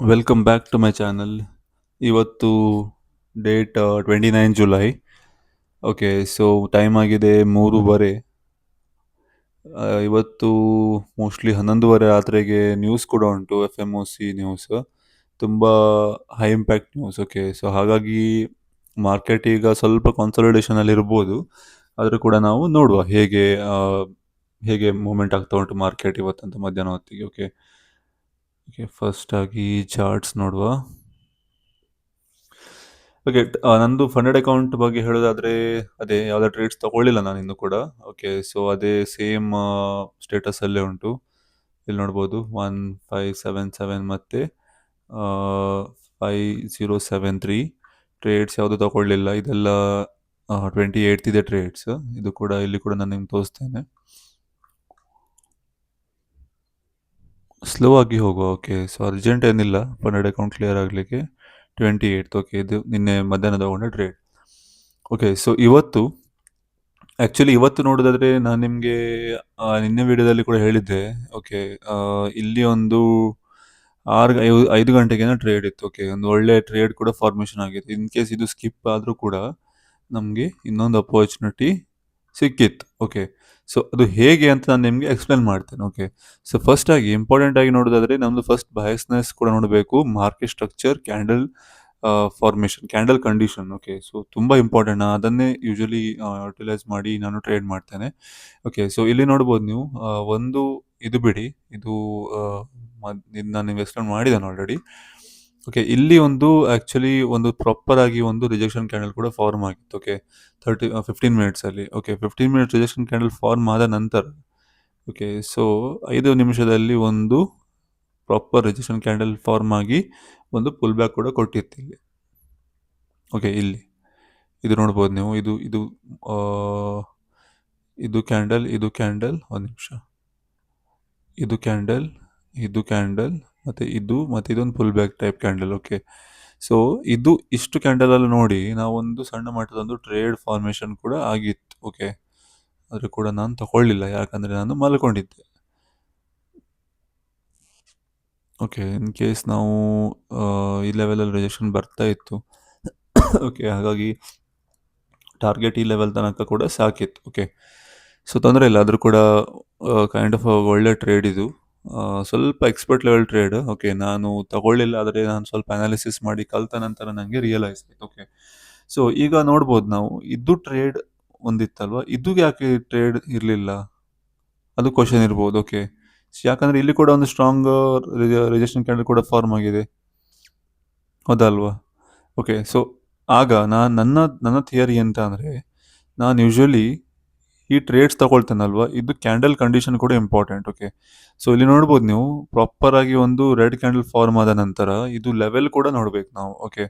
Welcome back to my channel. ಇವತ್ತು date 29 July. Okay, so time ಆಗಿದೆ 3:30. ಇವತ್ತು mostly 11:30 ರಾತ್ರಿಗೆ ನ್ಯೂಸ್ ಕೂಡ ಉಂಟು, FMOC ನ್ಯೂಸ್. ತುಂಬ high impact news. Okay, so ಹಾಗಾಗಿ ಮಾರ್ಕೆಟ್ ಈಗ ಸ್ವಲ್ಪ ಕಾನ್ಸಲ್ಟೇಷನಲ್ಲಿ ಇರ್ಬೋದು. ಆದರೂ ಕೂಡ ನಾವು ನೋಡುವ ಹೇಗೆ ಮೂಮೆಂಟ್ ಆಗ್ತಾ ಉಂಟು ಮಾರ್ಕೆಟ್ ಇವತ್ತಂತ ಮಧ್ಯಾಹ್ನ ಹೊತ್ತಿಗೆ. ಓಕೆ ಓಕೆ, ಫಸ್ಟ್ ಆಗಿ ಚಾರ್ಟ್ಸ್ ನೋಡುವ. ಓಕೆ, ನಂದು ಫಂಡೆಡ್ ಅಕೌಂಟ್ ಬಗ್ಗೆ ಹೇಳೋದಾದ್ರೆ ಅದೇ ಯಾವುದೇ ಟ್ರೇಡ್ಸ್ ತಗೊಳ್ಳಿಲ್ಲ ನಾನು ಇನ್ನೂ ಕೂಡ. ಓಕೆ, ಸೊ ಅದೇ ಸೇಮ್ ಸ್ಟೇಟಸ್ ಅಲ್ಲೇ ಉಂಟು. ಇಲ್ಲಿ ನೋಡ್ಬೋದು 1577 ಮತ್ತೆ 5073 ಟ್ರೇಡ್ಸ್ ಯಾವುದು ತಗೊಳ್ಳಿಲ್ಲ. ಇದೆಲ್ಲ 28th ಇದೆ ಟ್ರೇಡ್ಸ್. ಇದು ಕೂಡ ಇಲ್ಲಿ ಕೂಡ ನಾನು ನಿಮ್ಗೆ ತೋರಿಸ್ತೇನೆ. ಸ್ಲೋ ಆಗಿ ಹೋಗುವ. ಓಕೆ, ಸೊ ಅರ್ಜೆಂಟ್ ಏನಿಲ್ಲ ಫಂಡೆಡ್ ಅಕೌಂಟ್ ಕ್ಲಿಯರ್ ಆಗಲಿಕ್ಕೆ. 28th. ಓಕೆ, ಇದು ನಿನ್ನೆ ಮಧ್ಯಾಹ್ನ ತಗೊಂಡ ಟ್ರೇಡ್. ಓಕೆ, ಸೊ ಇವತ್ತು ನೋಡೋದಾದ್ರೆ ನಾನು ನಿಮಗೆ ನಿನ್ನೆ ವಿಡಿಯೋದಲ್ಲಿ ಕೂಡ ಹೇಳಿದ್ದೆ. ಓಕೆ, ಇಲ್ಲಿ ಒಂದು 5 ಗಂಟೆಗೇನೋ ಟ್ರೇಡ್ ಇತ್ತು. ಓಕೆ, ಒಂದು ಒಳ್ಳೆ ಟ್ರೇಡ್ ಕೂಡ ಫಾರ್ಮೇಷನ್ ಆಗಿದೆ. ಇನ್ ಕೇಸ್ ಇದು ಸ್ಕಿಪ್ ಆದರೂ ಕೂಡ ನಮಗೆ ಇನ್ನೊಂದು ಅಪರ್ಚುನಿಟಿ ಸಿಕ್ಕಿತ್ತು. ಓಕೆ, ಸೊ ಅದು ಹೇಗೆ ಅಂತ ನಾನು ನಿಮಗೆ ಎಕ್ಸ್ಪ್ಲೇನ್ ಮಾಡ್ತೇನೆ. ಓಕೆ, ಸೊ ಫಸ್ಟ್ ಆಗಿ ಇಂಪಾರ್ಟೆಂಟ್ ಆಗಿ ನೋಡೋದಾದ್ರೆ ನಮ್ದು ಫಸ್ಟ್ ಬಯಸ್ನೆಸ್ ಕೂಡ ನೋಡಬೇಕು, market structure, candle formation, candle condition. Okay, so ತುಂಬ ಇಂಪಾರ್ಟೆಂಟ್. ಅದನ್ನೇ ಯೂಶಲಿ ಯುಟಿಲೈಸ್ ಮಾಡಿ ನಾನು ಟ್ರೇಡ್ ಮಾಡ್ತೇನೆ. ಓಕೆ, ಸೊ ಇಲ್ಲಿ ನೋಡ್ಬೋದು ನೀವು ಒಂದು ಇದು ಬಿಡಿ, ಇದು ನಾನು ಎಕ್ಸ್ಪ್ಲೇನ್ ಮಾಡಿದ್ದೇನೆ ಆಲ್ರೆಡಿ. ಓಕೆ, ಇಲ್ಲಿ ಒಂದು ಆ್ಯಕ್ಚುಲಿ ಒಂದು ಪ್ರಾಪರ್ ಆಗಿ ಒಂದು ರಿಜೆಕ್ಷನ್ ಕ್ಯಾಂಡಲ್ ಕೂಡ ಫಾರ್ಮ್ ಆಗಿತ್ತು. ಓಕೆ, 15 ಮಿನಿಟ್ಸಲ್ಲಿ. Okay, 15 minutes rejection candle form ಆದ ನಂತರ ಓಕೆ, ಸೊ 5 ನಿಮಿಷದಲ್ಲಿ ಒಂದು ಪ್ರಾಪರ್ ರಿಜೆಕ್ಷನ್ ಕ್ಯಾಂಡಲ್ ಫಾರ್ಮ್ ಆಗಿ ಒಂದು ಪುಲ್ ಬ್ಯಾಕ್ ಕೂಡ ಕೊಟ್ಟಿತ್ತು ಇಲ್ಲಿ. ಓಕೆ, ಇಲ್ಲಿ ಇದು ನೋಡ್ಬೋದು ನೀವು. ಇದು ಕ್ಯಾಂಡಲ್ ಒಂದು ನಿಮಿಷ, ಇದು ಕ್ಯಾಂಡಲ್ ಮತ್ತು ಇದೊಂದು pull back type candle. Okay, so ಇಷ್ಟು ಕ್ಯಾಂಡಲಲ್ಲಿ ನೋಡಿ ನಾವೊಂದು ಸಣ್ಣ ಮಟ್ಟದೊಂದು ಟ್ರೇಡ್ ಫಾರ್ಮೇಷನ್ ಕೂಡ ಆಗಿತ್ತು. ಓಕೆ, ಆದರೂ ಕೂಡ ನಾನು ತಗೊಳ್ಳಿಲ್ಲ, ಯಾಕಂದರೆ ನಾನು ಮಲ್ಕೊಂಡಿದ್ದೆ. ಓಕೆ, ಇನ್ ಕೇಸ್ ನಾವು ಈ ಲೆವೆಲಲ್ಲಿ ರಿಜೆಕ್ಷನ್ ಬರ್ತಾ ಇತ್ತು. ಓಕೆ, ಹಾಗಾಗಿ ಟಾರ್ಗೆಟ್ ಈ ಲೆವೆಲ್ ತನಕ ಕೂಡ ಸಾಕಿತ್ತು. ಓಕೆ, ಸೊ ತೊಂದರೆ ಇಲ್ಲ, ಆದರೂ ಕೂಡ ಕೈಂಡ್ ಆಫ್ ಒಳ್ಳೆ ಟ್ರೇಡ್ ಇದು. ಸ್ವಲ್ಪ ಎಕ್ಸ್ಪರ್ಟ್ ಲೆವೆಲ್ ಟ್ರೇಡ್. ಓಕೆ, ನಾನು ತಗೊಳ್ಳಿಲ್ಲ, ಆದರೆ ನಾನು ಸ್ವಲ್ಪ ಅನಾಲಿಸಿಸ್ ಮಾಡಿ ಕಲ್ತ ನಂತರ ನನಗೆ ರಿಯಲೈಸ್ ಆಯಿತು. ಓಕೆ, ಸೊ ಈಗ ನೋಡ್ಬೋದು ನಾವು, ಇದು ಟ್ರೇಡ್ ಒಂದಿತ್ತಲ್ವ, ಇದು ಯಾಕೆ ಟ್ರೇಡ್ ಇರಲಿಲ್ಲ, ಅದು ಕ್ವಶನ್ ಇರ್ಬೋದು. ಓಕೆ, ಯಾಕಂದರೆ ಇಲ್ಲಿ ಕೂಡ ಒಂದು ಸ್ಟ್ರಾಂಗ್ ರಿಜೆಕ್ಷನ್ ಕ್ಯಾಂಡಲ್ ಕೂಡ ಫಾರ್ಮ್ ಆಗಿದೆ, ಹೌದಲ್ವಾ? ಓಕೆ, ಸೊ ಆಗ ನನ್ನ ಥಿಯರಿ ಅಂತ ಅಂದರೆ, ನಾನು ಯೂಶ್ವಲಿ ಈ ಟ್ರೇಡ್ಸ್ ತಗೊಳ್ತೇನಲ್ವ, ಇದು ಕ್ಯಾಂಡಲ್ ಕಂಡೀಷನ್ ಕೂಡ ಇಂಪಾರ್ಟೆಂಟ್. ಓಕೆ, ಸೊ ಇಲ್ಲಿ ನೋಡ್ಬೋದು ನೀವು, ಪ್ರಾಪರಾಗಿ ಒಂದು ರೆಡ್ ಕ್ಯಾಂಡಲ್ ಫಾರ್ಮ್ ಆದ ನಂತರ ಇದು ಲೆವೆಲ್ ಕೂಡ ನೋಡ್ಬೇಕು ನಾವು. ಓಕೆ,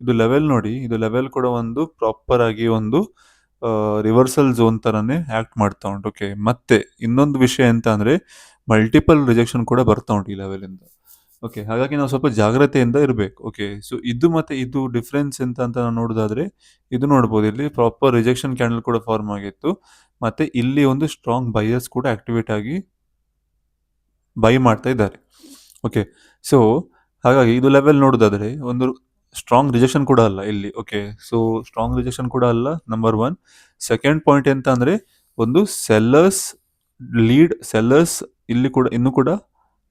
ಇದು ಲೆವೆಲ್ ನೋಡಿ, ಇದು ಲೆವೆಲ್ ಕೂಡ ಒಂದು ಪ್ರಾಪರಾಗಿ ಒಂದು ರಿವರ್ಸಲ್ ಝೋನ್ ಥರನೇ ಆ್ಯಕ್ಟ್ ಮಾಡ್ತಾ ಉಂಟು. ಓಕೆ, ಮತ್ತೆ ಇನ್ನೊಂದು ವಿಷಯ ಎಂತ ಅಂದರೆ, ಮಲ್ಟಿಪಲ್ ರಿಜೆಕ್ಷನ್ ಕೂಡ ಬರ್ತಾ ಉಂಟು ಈ ಲೆವೆಲಿಂದ. ಓಕೆ, ಹಾಗಾಗಿ ನಾವು ಸ್ವಲ್ಪ ಜಾಗ್ರತೆಯಿಂದ ಇರಬೇಕು. ಓಕೆ, ಸೊ ಇದು ಡಿಫ್ರೆನ್ಸ್ ಎಂತ ಅಂತ ನಾವು ನೋಡೋದಾದ್ರೆ, ಇದು ನೋಡ್ಬೋದು, ಇಲ್ಲಿ ಪ್ರಾಪರ್ ರಿಜೆಕ್ಷನ್ ಕ್ಯಾಂಡಲ್ ಕೂಡ ಫಾರ್ಮ್ ಆಗಿತ್ತು, ಮತ್ತು ಇಲ್ಲಿ ಒಂದು ಸ್ಟ್ರಾಂಗ್ ಬೈಯರ್ಸ್ ಕೂಡ ಆಕ್ಟಿವೇಟ್ ಆಗಿ ಬೈ ಮಾಡ್ತಾ ಇದ್ದಾರೆ. ಓಕೆ, ಸೊ ಹಾಗಾಗಿ ಇದು ಲೆವೆಲ್ ನೋಡೋದಾದ್ರೆ ಒಂದು ಸ್ಟ್ರಾಂಗ್ ರಿಜೆಕ್ಷನ್ ಕೂಡ ಅಲ್ಲ ಇಲ್ಲಿ. ಓಕೆ, ಸೊ ಸ್ಟ್ರಾಂಗ್ ರಿಜೆಕ್ಷನ್ ಕೂಡ ಅಲ್ಲ, ನಂಬರ್ 1. ಸೆಕೆಂಡ್ ಪಾಯಿಂಟ್ ಎಂತ ಅಂದರೆ, ಒಂದು ಸೆಲ್ಲರ್ಸ್ ಇಲ್ಲಿ ಕೂಡ ಇನ್ನೂ ಕೂಡ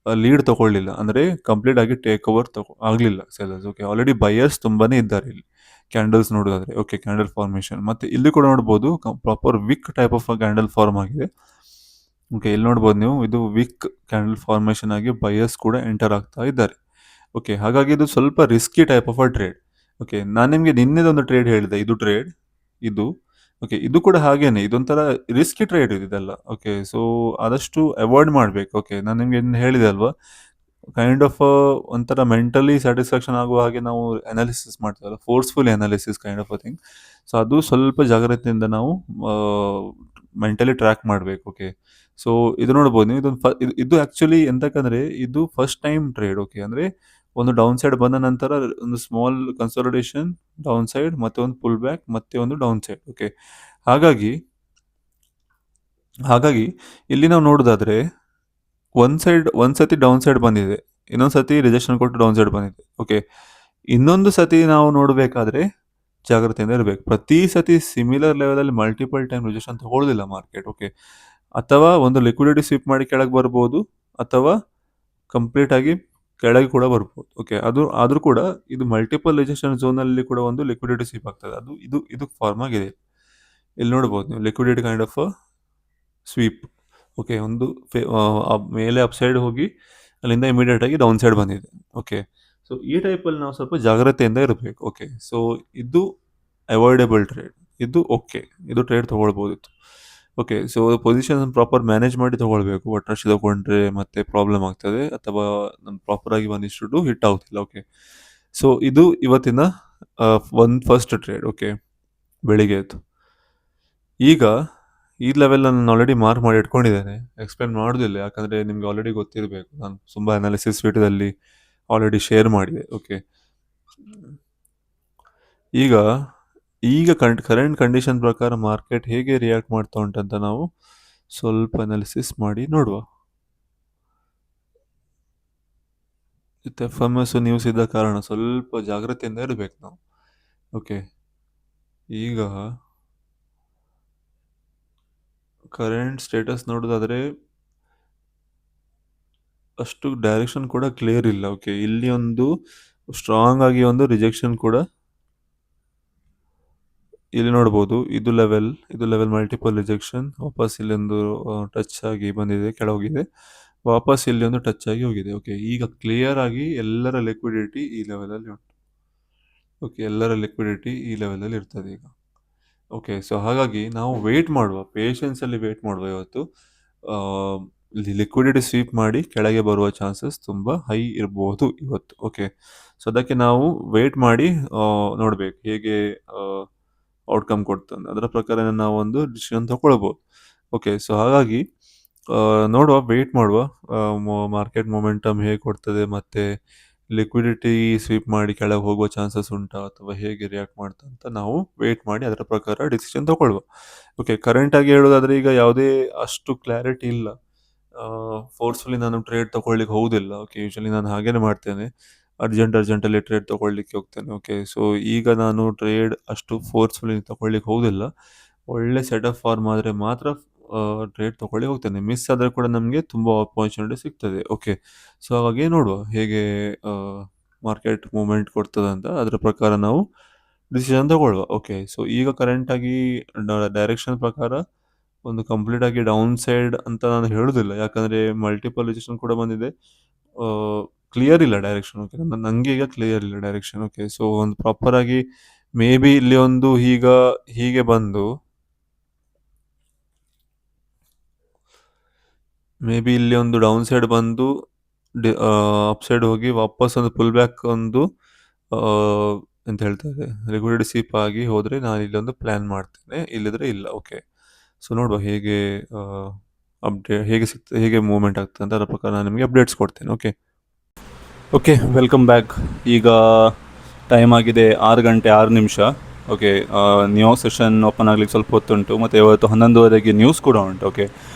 ಲೀಡ್ ತಗೊಳ್ಳಿಲ್ಲ, ಅಂದರೆ ಕಂಪ್ಲೀಟ್ ಆಗಿ ಟೇಕ್ ಓವರ್ ಆಗಲಿಲ್ಲ ಸೆಲ್ಲರ್ಸ್. ಓಕೆ, ಆಲ್ರೆಡಿ ಬೈಯರ್ಸ್ ತುಂಬಾನೇ ಇದ್ದಾರೆ ಇಲ್ಲಿ ಕ್ಯಾಂಡಲ್ಸ್ ನೋಡೋದಾದ್ರೆ. ಓಕೆ, ಕ್ಯಾಂಡಲ್ ಫಾರ್ಮೇಷನ್, ಮತ್ತು ಇಲ್ಲಿ ಕೂಡ ನೋಡ್ಬೋದು proper wick type of candle form ಆಗಿದೆ. ಓಕೆ, ಇಲ್ಲಿ ನೋಡ್ಬೋದು ನೀವು, ಇದು ವಿಕ್ ಕ್ಯಾಂಡಲ್ ಫಾರ್ಮೇಷನ್ ಆಗಿ ಬೈಯರ್ಸ್ ಕೂಡ ಎಂಟರ್ ಆಗ್ತಾ ಇದ್ದಾರೆ. ಓಕೆ, ಹಾಗಾಗಿ ಇದು ಸ್ವಲ್ಪ risky type of a trade. Okay, ನಾನು ನಿಮಗೆ ನಿನ್ನೆದೊಂದು ಟ್ರೇಡ್ ಹೇಳಿದೆ, ಇದು ಓಕೆ, ಇದು ಕೂಡ ಹಾಗೇನೆ, ಇದೊಂಥರ ರಿಸ್ಕಿ ಟ್ರೇಡ್ ಇದೆಲ್ಲ. ಓಕೆ, ಸೊ ಆದಷ್ಟು ಅವಾಯ್ಡ್ ಮಾಡಬೇಕು. ಓಕೆ, ನಾನು ನಿಮಗೆ ಹೇಳಿದೆ ಅಲ್ವಾ, ಕೈಂಡ್ ಆಫ್ ಒಂಥರ ಮೆಂಟಲಿ ಸ್ಯಾಟಿಸ್ಫ್ಯಾಕ್ಷನ್ ಆಗುವ ಹಾಗೆ ನಾವು ಅನಾಲಿಸಿಸ್ ಮಾಡ್ತೀವಲ್ಲ, forceful analysis kind of a thing. So ಅದು ಸ್ವಲ್ಪ ಜಾಗ್ರತೆಯಿಂದ ನಾವು ಮೆಂಟಲಿ ಟ್ರ್ಯಾಕ್ ಮಾಡಬೇಕು. ಓಕೆ, ಸೊ ಇದು ನೋಡ್ಬೋದು ನೀವು, ಇದು ಆ್ಯಕ್ಚುಲಿ ಎಂತಕ್ಕಂದರೆ ಇದು ಫಸ್ಟ್ ಟೈಮ್ ಟ್ರೇಡ್. ಓಕೆ, ಅಂದರೆ ಒಂದು ಡೌನ್ ಸೈಡ್ ಬಂದ ನಂತರ ಒಂದು ಸ್ಮಾಲ್ ಕನ್ಸಾಲಿಡೇಷನ್ ಡೌನ್ ಸೈಡ್, ಮತ್ತೆ ಒಂದು ಪುಲ್ ಬ್ಯಾಕ್, ಮತ್ತೆ ಒಂದು ಡೌನ್ ಸೈಡ್. ಓಕೆ, ಹಾಗಾಗಿ ಇಲ್ಲಿ ನಾವು ನೋಡೋದಾದ್ರೆ ಒಂದ್ಸತಿ ಡೌನ್ ಸೈಡ್ ಬಂದಿದೆ. ಇನ್ನೊಂದು ಸತಿ ರಿಜೆಕ್ಷನ್ ಕೊಟ್ಟು ಡೌನ್ ಸೈಡ್ ಬಂದಿದೆ. ಓಕೆ, ಇನ್ನೊಂದು ಸತಿ ನಾವು ನೋಡಬೇಕಾದ್ರೆ ಜಾಗ್ರತೆಯಿಂದ ಇರಬೇಕು. ಪ್ರತಿ ಸತಿ ಸಿಮಿಲರ್ ಲೆವೆಲಲ್ಲಿ ಮಲ್ಟಿಪಲ್ ಟೈಮ್ ರಿಜೆಕ್ಷನ್ ತಗೊಳ್ಳೋದಿಲ್ಲ ಮಾರ್ಕೆಟ್. ಓಕೆ, ಅಥವಾ ಒಂದು ಲಿಕ್ವಿಡಿಟಿ ಸ್ವೀಪ್ ಮಾಡಿ ಕೆಳಗೆ ಬರ್ಬೋದು, ಅಥವಾ ಕಂಪ್ಲೀಟ್ ಆಗಿ ಕೆಳಗೆ ಕೂಡ ಬರ್ಬೋದು. ಓಕೆ, ಅದು ಆದರೂ ಕೂಡ ಇದು ಮಲ್ಟಿಪಲ್ ರಿಜೆಕ್ಷನ್ ಝೋನಲ್ಲಿ ಕೂಡ ಒಂದು ಲಿಕ್ವಿಡಿಟಿ ಸ್ವೀಪ್ ಆಗ್ತದೆ. ಅದು ಇದು ಫಾರ್ಮ್ ಆಗಿದೆ. ಇಲ್ಲಿ ನೋಡ್ಬೋದು ನೀವು liquidity kind of sweep. Okay, ಒಂದು ಮೇಲೆ ಅಪ್ಸೈಡ್ ಹೋಗಿ ಅಲ್ಲಿಂದ ಇಮಿಡಿಯೇಟ್ ಆಗಿ ಡೌನ್ ಸೈಡ್ ಬಂದಿದೆ. ಓಕೆ, ಸೊ ಈ ಟೈಪಲ್ಲಿ ನಾವು ಸ್ವಲ್ಪ ಜಾಗ್ರತೆಯಿಂದ ಇರಬೇಕು. ಓಕೆ, ಸೊ ಇದು ಅವಾಯ್ಡಬಲ್ ಟ್ರೇಡ್. ಇದು ಓಕೆ, ಇದು ಟ್ರೇಡ್ ತೊಗೊಳ್ಬೋದಿತ್ತು. Okay, so position proper manage ಮಾಡಿ ತೊಗೊಳ್ಬೇಕು. ಒಟ್ಟರಷ್ಟು ತೊಗೊಂಡ್ರೆ ಮತ್ತೆ ಪ್ರಾಬ್ಲಮ್ ಆಗ್ತದೆ, ಅಥವಾ ನಮ್ಮ ಪ್ರಾಪರಾಗಿ ಒಂದಿಷ್ಟು ಹಿಟ್ ಆಗ್ತಿಲ್ಲ. ಓಕೆ, ಸೊ ಇದು ಇವತ್ತಿನ ಒಂದು ಫಸ್ಟ್ ಟ್ರೇಡ್. ಓಕೆ, ಬೆಳಿಗ್ಗೆ ಆಯಿತು. ಈಗ ಈ ಲೆವೆಲ್ ನಾನು ಆಲ್ರೆಡಿ ಮಾರ್ಕ್ ಮಾಡಿ ಇಟ್ಕೊಂಡಿದ್ದೇನೆ. ಎಕ್ಸ್ಪ್ಲೇನ್ ಮಾಡೋದಿಲ್ಲ, ಯಾಕಂದರೆ ನಿಮಗೆ ಆಲ್ರೆಡಿ ಗೊತ್ತಿರಬೇಕು. ನಾನು ತುಂಬ ಅನಾಲಿಸಿಸ್ ವಿಡಿಯೋದಲ್ಲಿ ಆಲ್ರೆಡಿ ಶೇರ್ ಮಾಡಿದೆ. ಓಕೆ, ಈಗ ಕರೆಂಟ್ ಕಂಡೀಷನ್ ಪ್ರಕಾರ ಮಾರ್ಕೆಟ್ ಹೇಗೆ ರಿಯಾಕ್ಟ್ ಮಾಡ್ತಾ ಉಂಟಂತ ನಾವು ಸ್ವಲ್ಪ ಅನಾಲಿಸಿಸ್ ಮಾಡಿ ನೋಡುವ. FMS ನ್ಯೂಸ್ ಇದ್ದ ಕಾರಣ ಸ್ವಲ್ಪ ಜಾಗ್ರತೆಯಿಂದ ಇರಬೇಕು ನಾವು. ಓಕೆ, ಈಗ ಕರೆಂಟ್ ಸ್ಟೇಟಸ್ ನೋಡೋದಾದರೆ ಅಷ್ಟು ಡೈರೆಕ್ಷನ್ ಕೂಡ ಕ್ಲಿಯರ್ ಇಲ್ಲ. ಓಕೆ, ಇಲ್ಲಿ ಒಂದು ಸ್ಟ್ರಾಂಗ್ ಆಗಿ ಒಂದು ರಿಜೆಕ್ಷನ್ ಕೂಡ ಇಲ್ಲಿ ನೋಡ್ಬೋದು. ಇದು ಲೆವೆಲ್ ಮಲ್ಟಿಪಲ್ ರಿಜೆಕ್ಷನ್. ವಾಪಸ್ ಇಲ್ಲೊಂದು ಟಚ್ ಆಗಿ ಬಂದಿದೆ, ಕೆಳಗೋಗಿದೆ, ವಾಪಸ್ ಇಲ್ಲಿ ಒಂದು ಟಚ್ ಆಗಿ ಹೋಗಿದೆ. ಓಕೆ, ಈಗ ಕ್ಲಿಯರ್ ಆಗಿ ಎಲ್ಲರ ಲಿಕ್ವಿಡಿಟಿ ಈ ಲೆವೆಲಲ್ಲಿ ಉಂಟು. ಓಕೆ, ಎಲ್ಲರ ಲಿಕ್ವಿಡಿಟಿ ಈ ಲೆವೆಲಲ್ಲಿ ಇರ್ತದೆ ಈಗ. ಓಕೆ, ಸೊ ಹಾಗಾಗಿ ನಾವು ವೆಯ್ಟ್ ಮಾಡುವ, ಪೇಷನ್ಸಲ್ಲಿ ವೆಯ್ಟ್ ಮಾಡುವ. ಇವತ್ತು ಲಿಕ್ವಿಡಿಟಿ ಸ್ವೀಪ್ ಮಾಡಿ ಕೆಳಗೆ ಬರುವ ಚಾನ್ಸಸ್ ತುಂಬ ಹೈ ಇರ್ಬೋದು ಇವತ್ತು. ಓಕೆ, ಸೊ ಅದಕ್ಕೆ ನಾವು ವೆಯ್ಟ್ ಮಾಡಿ ನೋಡಬೇಕು ಹೇಗೆ ಔಟ್ಕಮ್ ಕೊಡ್ತಂದು. ಅದರ ಪ್ರಕಾರ ನಾವು ಒಂದು ಡಿಸಿಷನ್ ತಗೊಳ್ಬೋದು. ಓಕೆ, ಸೊ ಹಾಗಾಗಿ ನೋಡುವ, ವೆಯ್ಟ್ ಮಾಡುವ, ಮಾರ್ಕೆಟ್ ಮೊಮೆಂಟಮ್ ಹೇಗೆ ಕೊಡ್ತದೆ, ಮತ್ತು ಲಿಕ್ವಿಡಿಟಿ ಸ್ವೀಪ್ ಮಾಡಿ ಕೆಳಗೆ ಹೋಗುವ ಚಾನ್ಸಸ್ ಉಂಟಾ, ಅಥವಾ ಹೇಗೆ ರಿಯಾಕ್ಟ್ ಮಾಡ್ತಾ ಅಂತ ನಾವು ವೆಯ್ಟ್ ಮಾಡಿ ಅದರ ಪ್ರಕಾರ ಡಿಸಿಷನ್ ತಗೊಳ್ಳುವ. ಓಕೆ, ಕರೆಂಟಾಗಿ ಹೇಳೋದಾದರೆ ಈಗ ಯಾವುದೇ ಅಷ್ಟು ಕ್ಲಾರಿಟಿ ಇಲ್ಲ. ಫೋರ್ಸ್ಫುಲಿ ನಾನು ಟ್ರೇಡ್ ತೊಗೊಳ್ಲಿಕ್ಕೆ ಹೋಗೋದಿಲ್ಲ. ಓಕೆ, ಯೂಶಲಿ ನಾನು ಹಾಗೇನೆ ಮಾಡ್ತೇನೆ, ಅರ್ಜೆಂಟಲ್ಲಿ ಟ್ರೇಡ್ ತೊಗೊಳ್ಲಿಕ್ಕೆ ಹೋಗ್ತೇನೆ. ಓಕೆ, ಸೊ ಈಗ ನಾನು ಟ್ರೇಡ್ ಅಷ್ಟು ಫೋರ್ಸ್ಫುಲಿ ತೊಗೊಳ್ಲಿಕ್ಕೆ ಹೋಗೋದಿಲ್ಲ. ಒಳ್ಳೆ ಸೆಟಪ್ ಫಾರ್ಮ್ ಆದರೆ ಮಾತ್ರ ಟ್ರೇಡ್ ತೊಗೊಳ್ಳಿ ಹೋಗ್ತೇನೆ. ಮಿಸ್ ಆದರೆ ಕೂಡ ನಮಗೆ ತುಂಬ ಆಪರ್ಚುನಿಟಿ ಸಿಗ್ತದೆ. ಓಕೆ, ಸೊ ಹಾಗಾಗಿ ನೋಡುವ ಹೇಗೆ ಮಾರ್ಕೆಟ್ ಮೂವ್ಮೆಂಟ್ ಕೊಡ್ತದೆ ಅಂತ, ಅದರ ಪ್ರಕಾರ ನಾವು ಡಿಸಿಷನ್ ತಗೊಳ್ಳುವ. ಓಕೆ, ಸೊ ಈಗ ಕರೆಂಟಾಗಿ ಡೈರೆಕ್ಷನ್ ಪ್ರಕಾರ ಒಂದು ಕಂಪ್ಲೀಟಾಗಿ ಡೌನ್ ಸೈಡ್ ಅಂತ ನಾನು ಹೇಳೋದಿಲ್ಲ, ಯಾಕಂದರೆ ಮಲ್ಟಿಪಲ್ ರಿಜೆಕ್ಷನ್ ಕೂಡ ಬಂದಿದೆ, ಕ್ಲಿಯರ್ ಇಲ್ಲ ಡೈರೆಕ್ಷನ್. ಓಕೆ, ನನಗೆ ಈಗ ಕ್ಲಿಯರ್ ಇಲ್ಲ ಡೈರೆಕ್ಷನ್. ಓಕೆ, ಸೊ ಒಂದು ಪ್ರಾಪರಾಗಿ ಮೇ ಬಿ ಇಲ್ಲಿ ಒಂದು ಹೀಗೆ ಬಂದು ಮೇ ಬಿ ಇಲ್ಲಿ ಒಂದು ಡೌನ್ ಸೈಡ್ ಬಂದು ಅಪ್ ಸೈಡ್ ಹೋಗಿ ವಾಪಸ್ ಒಂದು ಪುಲ್ ಬ್ಯಾಕ್ ಒಂದು ಎಂತ ಹೇಳ್ತಾರೆ ಲಿಕ್ವಿಡಿಟಿ ಸ್ವೀಪ್ ಆಗಿ ಹೋದರೆ ನಾನು ಇಲ್ಲೊಂದು ಪ್ಲ್ಯಾನ್ ಮಾಡ್ತೇನೆ, ಇಲ್ಲಿದ್ರೆ ಇಲ್ಲ. ಓಕೆ, ಸೊ ನೋಡುವ ಹೇಗೆ ಹೇಗೆ ಮೂವ್ಮೆಂಟ್ ಆಗ್ತದೆ ಅಂತ, ಅದರ ಪ್ರಕಾರ ನಾನು ನಿಮಗೆ ಅಪ್ಡೇಟ್ಸ್ ಕೊಡ್ತೇನೆ. Okay, welcome back. ಈಗ ಟೈಮ್ ಆಗಿದೆ 6 ಗಂಟೆ 6 ನಿಮಿಷ. ಓಕೆ, ನ್ಯೂ ಸೆಷನ್ ಓಪನ್ ಆಗಲಿಕ್ಕೆ ಸ್ವಲ್ಪ ಹೊತ್ತುಂಟು, ಮತ್ತು ಇವತ್ತು 11:30ಗೆ ನ್ಯೂಸ್ ಕೂಡ ಉಂಟು. ಓಕೆ,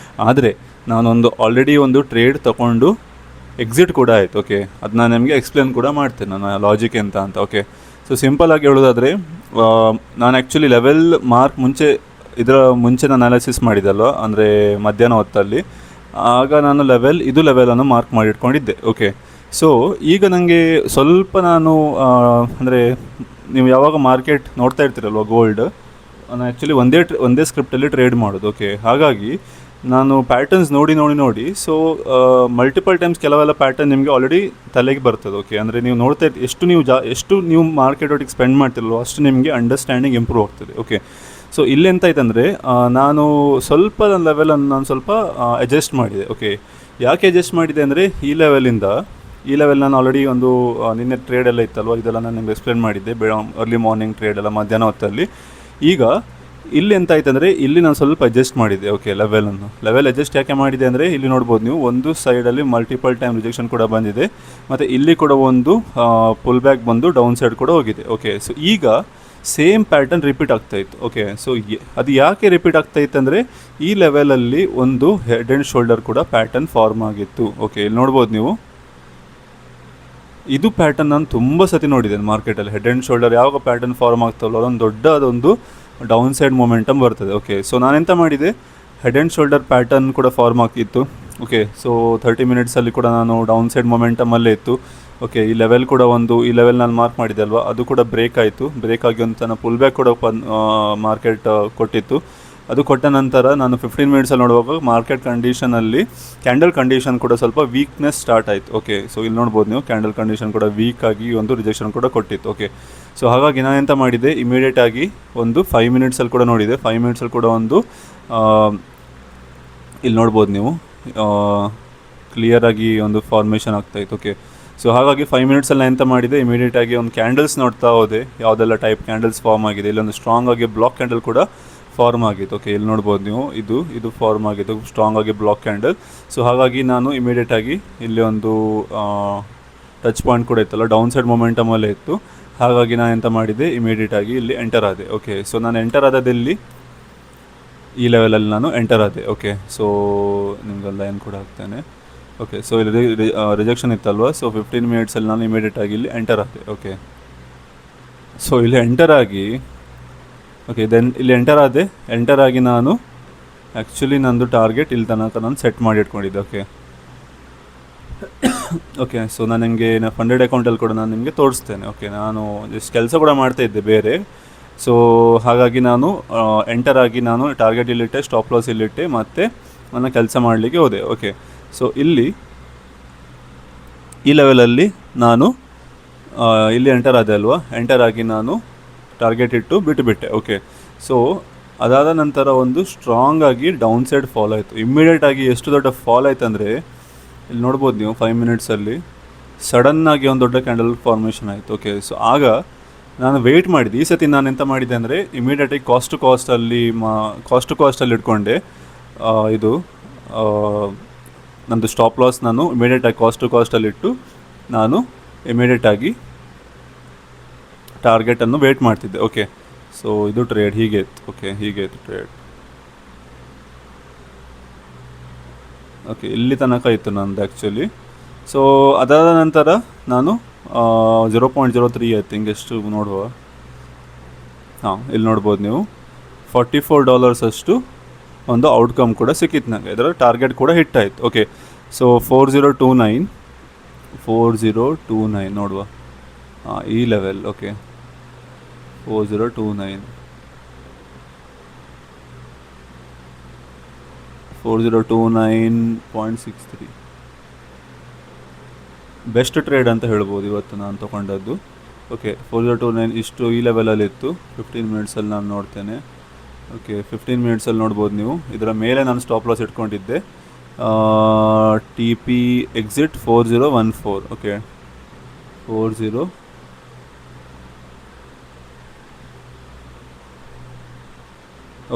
ಆದರೆ ನಾನೊಂದು ಆಲ್ರೆಡಿ ಒಂದು ಟ್ರೇಡ್ ತೊಗೊಂಡು ಎಕ್ಸಿಟ್ ಕೂಡ ಆಯಿತು. ಓಕೆ, ಅದು ನಾನು ನಿಮಗೆ ಎಕ್ಸ್ಪ್ಲೇನ್ ಕೂಡ ಮಾಡ್ತೇನೆ ನನ್ನ ಲಾಜಿಕ್ ಎಂತ ಅಂತ. ಓಕೆ, ಸೊ ಸಿಂಪಲಾಗಿ ಹೇಳೋದಾದರೆ ನಾನು ಆ್ಯಕ್ಚುಲಿ ಲೆವೆಲ್ ಮಾರ್ಕ್ ಇದರ ಮುಂಚೆ ನಾನು ಅನಾಲಿಸಿಸ್ ಮಾಡಿದ್ದಲ್ವ, ಅಂದರೆ ಮಧ್ಯಾಹ್ನ ಹೊತ್ತಲ್ಲಿ, ಆಗ ನಾನು ಇದು ಲೆವೆಲನ್ನು ಮಾರ್ಕ್ ಮಾಡಿ ಇಟ್ಕೊಂಡಿದ್ದೆ. ಓಕೆ, ಸೊ ಈಗ ನನಗೆ ಸ್ವಲ್ಪ ನಾನು ಅಂದರೆ ನೀವು ಯಾವಾಗ ಮಾರ್ಕೆಟ್ ನೋಡ್ತಾ ಇರ್ತೀರಲ್ವ ಗೋಲ್ಡ್, ನಾನು ಆ್ಯಕ್ಚುಲಿ ಒಂದೇ ಸ್ಕ್ರಿಪ್ಟಲ್ಲಿ ಟ್ರೇಡ್ ಮಾಡೋದು. ಓಕೆ, ಹಾಗಾಗಿ ನಾನು ಪ್ಯಾಟರ್ನ್ಸ್ ನೋಡಿ ಸೊ ಮಲ್ಟಿಪಲ್ ಟೈಮ್ಸ್ ಕೆಲವೆಲ್ಲ ಪ್ಯಾಟರ್ನ್ ನಿಮಗೆ ಆಲ್ರೆಡಿ ತಲೆಗೆ ಬರ್ತದೆ. ಓಕೆ, ಅಂದರೆ ನೀವು ನೋಡ್ತಾ ಎಷ್ಟು ನೀವು ಮಾರ್ಕೆಟ್ ಒಟ್ಟಿಗೆ ಸ್ಪೆಂಡ್ ಮಾಡ್ತಿರಲ್ವ ಅಷ್ಟು ನಿಮಗೆ ಅಂಡರ್ಸ್ಟ್ಯಾಂಡಿಂಗ್ ಇಂಪ್ರೂವ್ ಆಗ್ತದೆ. ಓಕೆ, ಸೊ ಇಲ್ಲೆಂತಾಯ್ತಂದರೆ ನಾನು ಸ್ವಲ್ಪ ಲೆವೆಲನ್ನು ನಾನು ಸ್ವಲ್ಪ ಅಡ್ಜಸ್ಟ್ ಮಾಡಿದೆ. ಓಕೆ, ಯಾಕೆ ಅಡ್ಜಸ್ಟ್ ಮಾಡಿದೆ ಅಂದರೆ ಈ ಲೆವೆಲ್ ನಾನು ಆಲ್ರೆಡಿ ಒಂದು ನಿನ್ನೆ ಟ್ರೇಡ್ ಎಲ್ಲ ಇತ್ತಲ್ವ, ಇದೆಲ್ಲ ನಾನು ನಿಮ್ಗೆ ಎಕ್ಸ್ಪ್ಲೇನ್ ಮಾಡಿದ್ದೆ, ಅರ್ಲಿ ಮಾರ್ನಿಂಗ್ ಟ್ರೇಡ್ ಎಲ್ಲ ಮಧ್ಯಾಹ್ನ ಹೊತ್ತಲ್ಲಿ. ಈಗ ಇಲ್ಲಿ ಎಂತಾಯ್ತಂದರೆ ಇಲ್ಲಿ ನಾನು ಸ್ವಲ್ಪ ಅಡ್ಜಸ್ಟ್ ಮಾಡಿದ್ದೆ. ಓಕೆ, ಲೆವೆಲ್ ಅಡ್ಜಸ್ಟ್ ಯಾಕೆ ಮಾಡಿದೆ ಅಂದರೆ ಇಲ್ಲಿ ನೋಡ್ಬೋದು ನೀವು, ಒಂದು ಸೈಡಲ್ಲಿ ಮಲ್ಟಿಪಲ್ ಟೈಮ್ ರಿಜೆಕ್ಷನ್ ಕೂಡ ಬಂದಿದೆ, ಮತ್ತು ಇಲ್ಲಿ ಕೂಡ ಒಂದು ಪುಲ್ ಬ್ಯಾಕ್ ಬಂದು ಡೌನ್ ಸೈಡ್ ಕೂಡ ಹೋಗಿದೆ. ಓಕೆ, ಸೊ ಈಗ ಸೇಮ್ ಪ್ಯಾಟರ್ನ್ ರಿಪೀಟ್ ಆಗ್ತಾಯಿತ್ತು. ಓಕೆ, ಸೊ ಅದು ಯಾಕೆ ರಿಪೀಟ್ ಆಗ್ತಾಯಿತ್ತು ಅಂದರೆ ಈ ಲೆವೆಲಲ್ಲಿ ಒಂದು ಹೆಡ್ ಆ್ಯಂಡ್ ಶೋಲ್ಡರ್ ಕೂಡ ಪ್ಯಾಟರ್ನ್ ಫಾರ್ಮ್ ಆಗಿತ್ತು. ಓಕೆ, ಇಲ್ಲಿ ನೋಡ್ಬೋದು ನೀವು, ಇದು ಪ್ಯಾಟರ್ನ್ ನಾನು ತುಂಬ ಸತಿ ನೋಡಿದ್ದೇನೆ ಮಾರ್ಕೆಟಲ್ಲಿ. ಹೆಡ್ ಆ್ಯಂಡ್ ಶೋಲ್ಡರ್ ಯಾವಾಗ ಪ್ಯಾಟರ್ನ್ ಫಾರ್ಮ್ ಆಗ್ತವಲ್ಲ ಅದೊಂದು ದೊಡ್ಡದೊಂದು ಡೌನ್ ಸೈಡ್ ಮೊಮೆಂಟಮ್ ಬರ್ತದೆ. ಓಕೆ, ಸೊ ನಾನೆಂತ ಮಾಡಿದೆ, ಹೆಡ್ ಆ್ಯಂಡ್ ಶೋಲ್ಡರ್ ಪ್ಯಾಟರ್ನ್ ಕೂಡ ಫಾರ್ಮ್ ಆಗಿತ್ತು. ಓಕೆ, ಸೊ 30 ಮಿನಿಟ್ಸಲ್ಲಿ ಕೂಡ ನಾನು ಡೌನ್ ಸೈಡ್ ಮೊಮೆಂಟಮಲ್ಲೇ ಇತ್ತು. ಓಕೆ, ಈ ಲೆವೆಲ್ ಕೂಡ ಈ ಲೆವೆಲ್ ನಾನು ಮಾರ್ಕ್ ಮಾಡಿದೆ ಅಲ್ವಾ, ಅದು ಕೂಡ ಬ್ರೇಕ್ ಆಯಿತು. ಬ್ರೇಕ್ ಆಗಿ ಒಂದು ತನ್ನ ಪುಲ್ ಬ್ಯಾಕ್ ಕೂಡ ಮಾರ್ಕೆಟ್ ಕೊಟ್ಟಿತ್ತು. ಅದು ಕೊಟ್ಟ ನಂತರ ನಾನು 15 ಮಿನಿಟ್ಸಲ್ಲಿ ನೋಡುವಾಗ ಮಾರ್ಕೆಟ್ ಕಂಡೀಷನಲ್ಲಿ ಕ್ಯಾಂಡಲ್ ಕಂಡೀಷನ್ ಕೂಡ ಸ್ವಲ್ಪ ವೀಕ್ನೆಸ್ ಸ್ಟಾರ್ಟ್ ಆಯಿತು. ಓಕೆ, ಸೊ ಇಲ್ಲಿ ನೋಡ್ಬೋದು ನೀವು, ಕ್ಯಾಂಡಲ್ ಕಂಡೀಷನ್ ಕೂಡ ವೀಕ್ ಆಗಿ ಒಂದು ರಿಜೆಕ್ಷನ್ ಕೂಡ ಕೊಟ್ಟಿತ್ತು. ಓಕೆ, ಸೊ ಹಾಗಾಗಿ ನಾನು ಎಂತ ಮಾಡಿದೆ, ಇಮಿಡಿಯೇಟಾಗಿ ಒಂದು 5 ಮಿನಿಟ್ಸಲ್ಲಿ ಕೂಡ ನೋಡಿದೆ. 5 ಮಿನಿಟ್ಸಲ್ಲಿ ಕೂಡ ಒಂದು ಇಲ್ಲಿ ನೋಡ್ಬೋದು ನೀವು ಕ್ಲಿಯರಾಗಿ ಒಂದು ಫಾರ್ಮೇಷನ್ ಆಗ್ತಾಯಿತ್ತು. ಓಕೆ, ಸೊ ಹಾಗಾಗಿ 5 ಮಿನಿಟ್ಸಲ್ಲಿ ಎಂತ ಮಾಡಿದೆ, ಇಮಿಡಿಯೇಟಾಗಿ ಒಂದು ಕ್ಯಾಂಡಲ್ಸ್ ನೋಡ್ತಾ ಹೋದೆ, ಯಾವುದೆಲ್ಲ ಟೈಪ್ ಕ್ಯಾಂಡಲ್ಸ್ ಫಾರ್ಮ್ ಆಗಿದೆ. ಇಲ್ಲೊಂದು ಸ್ಟ್ರಾಂಗ್ ಆಗಿ ಬ್ಲಾಕ್ ಕ್ಯಾಂಡಲ್ ಕೂಡ ಫಾರ್ಮ್ ಆಗಿತ್ತು. ಓಕೆ, ಇಲ್ಲಿ ನೋಡ್ಬೋದು ನೀವು, ಇದು ಫಾರ್ಮ್ ಆಗಿತ್ತು, ಸ್ಟ್ರಾಂಗ್ ಆಗಿ ಬ್ಲಾಕ್ ಕ್ಯಾಂಡಲ್. ಸೊ ಹಾಗಾಗಿ ನಾನು ಇಮಿಡಿಯೇಟಾಗಿ ಇಲ್ಲಿ ಒಂದು ಟಚ್ ಪಾಯಿಂಟ್ ಕೂಡ ಇತ್ತಲ್ಲ, ಡೌನ್ ಸೈಡ್ ಮೊಮೆಂಟಮಲ್ಲೇ ಇತ್ತು. ಹಾಗಾಗಿ ನಾನು ಎಂತ ಮಾಡಿದೆ, ಇಮಿಡಿಯೇಟಾಗಿ ಇಲ್ಲಿ ಎಂಟರ್ ಆದೆ. ಓಕೆ, ಸೊ ನಾನು ಎಂಟರ್ ಆದದಲ್ಲಿ ಈ ಲೆವೆಲಲ್ಲಿ ನಾನು ಎಂಟರ್ ಆದೆ. ಓಕೆ, ಸೊ ನಿಮ್ಗೆ ಲೈನ್ ಕೂಡ ಹಾಕ್ತೇನೆ. ಓಕೆ, ಸೊ ಇಲ್ಲಿ ರಿಜೆಕ್ಷನ್ ಇತ್ತಲ್ವ, ಸೊ 15 ಮಿನಿಟ್ಸಲ್ಲಿ ನಾನು ಇಮಿಡಿಯೇಟಾಗಿ ಇಲ್ಲಿ ಎಂಟರ್ ಆದೆ. ಓಕೆ, ಸೊ ಇಲ್ಲಿ ಎಂಟರ್ ಆಗಿ ಓಕೆ ದೆನ್ ಇಲ್ಲಿ ಎಂಟರ್ ಆಗಿ ನಾನು ಆ್ಯಕ್ಚುಲಿ ನಂದು ಟಾರ್ಗೆಟ್ ಇಲ್ಲಿ ತನಕ ನಾನು ಸೆಟ್ ಮಾಡಿ ಇಟ್ಕೊಂಡಿದ್ದೆ. ಓಕೆ ಓಕೆ, ಸೊ ನಾನು ನಿಮಗೆ ಫಂಡೆಡ್ ಅಕೌಂಟಲ್ಲಿ ಕೂಡ ನಾನು ನಿಮಗೆ ತೋರಿಸ್ತೇನೆ. ಓಕೆ, ನಾನು ಜಸ್ಟ್ ಕೆಲಸ ಕೂಡ ಮಾಡ್ತಾಯಿದ್ದೆ ಬೇರೆ. ಸೊ ಹಾಗಾಗಿ ನಾನು ಎಂಟರ್ ಆಗಿ ನಾನು ಟಾರ್ಗೆಟ್ ಇಲ್ಲಿಟ್ಟೆ, ಸ್ಟಾಪ್ ಲಾಸ್ ಇಲ್ಲಿಟ್ಟೆ, ಮತ್ತು ನನ್ನ ಕೆಲಸ ಮಾಡಲಿಕ್ಕೆ ಹೋದೆ. ಓಕೆ, ಸೊ ಇಲ್ಲಿ ಈ ಲೆವೆಲಲ್ಲಿ ನಾನು ಇಲ್ಲಿ ಎಂಟರ್ ಆದೆ ಅಲ್ವಾ, ಎಂಟರ್ ಆಗಿ ನಾನು ಟಾರ್ಗೆಟ್ ಇಟ್ಟು ಬಿಟ್ಟುಬಿಟ್ಟೆ. ಓಕೆ, ಸೊ ಅದಾದ ನಂತರ ಒಂದು ಸ್ಟ್ರಾಂಗ್ ಆಗಿ ಡೌನ್ ಸೈಡ್ ಫಾಲ್ ಆಯಿತು. ಇಮ್ಮಿಡಿಯೇಟಾಗಿ ಎಷ್ಟು ದೊಡ್ಡ ಫಾಲ್ ಆಯ್ತು ಅಂದರೆ ಇಲ್ಲಿ ನೋಡ್ಬೋದು ನೀವು, 5 ಮಿನಿಟ್ಸಲ್ಲಿ ಸಡನ್ನಾಗಿ ಒಂದು ದೊಡ್ಡ ಕ್ಯಾಂಡಲ್ ಫಾರ್ಮೇಷನ್ ಆಯಿತು. ಓಕೆ, ಸೊ ಆಗ ನಾನು ವೆಯ್ಟ್ ಮಾಡಿದೆ. ಈ ಸತಿ ನಾನು ಎಂತ ಮಾಡಿದೆ ಅಂದರೆ ಇಮಿಡಿಯೇಟಾಗಿ ಕಾಸ್ಟ್ ಟು ಕಾಸ್ಟಲ್ಲಿ ಇಟ್ಕೊಂಡೆ. ಇದು ನಂದು ಸ್ಟಾಪ್ ಲಾಸ್ ನಾನು ಇಮಿಡಿಯೇಟಾಗಿ ಕಾಸ್ಟ್ ಟು ಕಾಸ್ಟಲ್ಲಿಟ್ಟು ನಾನು ಇಮಿಡಿಯೇಟಾಗಿ ಟಾರ್ಗೆಟನ್ನು ವೇಟ್ ಮಾಡ್ತಿದ್ದೆ. ಓಕೆ, ಸೊ ಇದು ಟ್ರೇಡ್ ಹೀಗೆ ಇತ್ತು. ಓಕೆ, ಹೀಗೆ ಇತ್ತು ಟ್ರೇಡ್. ಓಕೆ, ಇಲ್ಲಿ ತನಕ ಇತ್ತು ನಂದು ಆ್ಯಕ್ಚುಲಿ. ಸೊ ಅದಾದ ನಂತರ ನಾನು 0.03 ಆಯ್ತು, ಹಿಂಗೆಷ್ಟು ನೋಡುವ. ಹಾಂ, ಇಲ್ಲಿ ನೋಡ್ಬೋದು ನೀವು, $44 ಅಷ್ಟು ಒಂದು ಔಟ್ಕಮ್ ಕೂಡ ಸಿಕ್ಕಿತ್ತು ನನಗೆ. ಇದರ ಟಾರ್ಗೆಟ್ ಕೂಡ ಹಿಟ್ ಆಯಿತು. ಓಕೆ, ಸೊ 4029 ನೋಡುವ. ಹಾಂ, ಈ ಲೆವೆಲ್. ಓಕೆ, 4029.63 ಬೆಸ್ಟ್ ಟ್ರೇಡ್ ಅಂತ ಹೇಳ್ಬೋದು ಇವತ್ತು ನಾನು ತೊಗೊಂಡದ್ದು. ಓಕೆ, 4029 ಇಷ್ಟು ಈ ಲೆವೆಲಲ್ಲಿ ಇತ್ತು. 15 ಮಿನಿಟ್ಸಲ್ಲಿ ನಾನು ನೋಡ್ತೇನೆ. ಓಕೆ, 15 ಮಿನಿಟ್ಸಲ್ಲಿ ನೋಡ್ಬೋದು ನೀವು, ಇದರ ಮೇಲೆ ನಾನು ಸ್ಟಾಪ್ ಲಾಸ್ ಇಟ್ಕೊಂಡಿದ್ದೆ. TP exit 4014. ಓಕೆ, 40